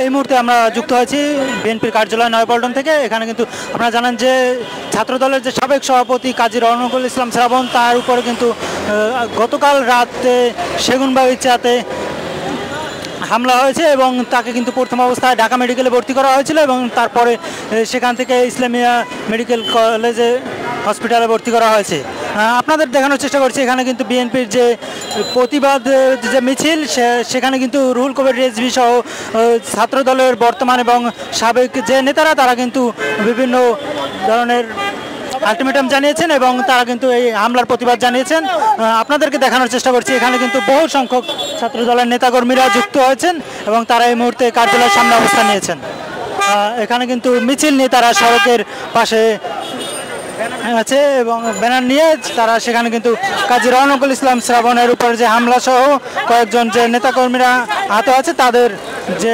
এই মুহূর্তে আমরা যুক্ত হয়েছি বিএনপির কার্যালয় নয়াপল্টন থেকে। এখানে কিন্তু আপনারা জানেন যে ছাত্রদলের যে সাবেক সভাপতি কাজী রওনকুল ইসলাম শ্রাবণ, তার উপরে কিন্তু গতকাল রাতে সেগুনবাগিচাতে হামলা হয়েছে এবং তাকে কিন্তু প্রথম অবস্থায় ঢাকা মেডিকেলে ভর্তি করা হয়েছিল এবং তারপরে সেখান থেকে ইসলামিয়া মেডিকেল কলেজে হসপিটালে ভর্তি করা হয়েছে। আপনাদের দেখানোর চেষ্টা করছি এখানে কিন্তু বিএনপির যে প্রতিবাদ যে মিছিল, সেখানে কিন্তু রুহুল কবির রিজভী সহ ছাত্রদলের বর্তমান এবং সাবেক যে নেতারা, তারা কিন্তু বিভিন্ন ধরনের আলটিমেটাম জানিয়েছেন এবং তারা কিন্তু এই হামলার প্রতিবাদ জানিয়েছেন। আপনাদেরকে দেখানোর চেষ্টা করছি এখানে কিন্তু বহু সংখ্যক ছাত্রদলের নেতাকর্মীরা যুক্ত হয়েছেন এবং তারা এই মুহূর্তে কার্যালয়ের সামনে অবস্থান নিয়েছেন। এখানে কিন্তু মিছিল নিয়ে তারা সড়কের পাশে আছে এবং ব্যানার নিয়ে তারা সেখানে কিন্তু কাজী রওনকুল ইসলাম শ্রাবণের উপর যে হামলা সহ কয়েকজন যে নেতাকর্মীরা আহত আছে তাদের যে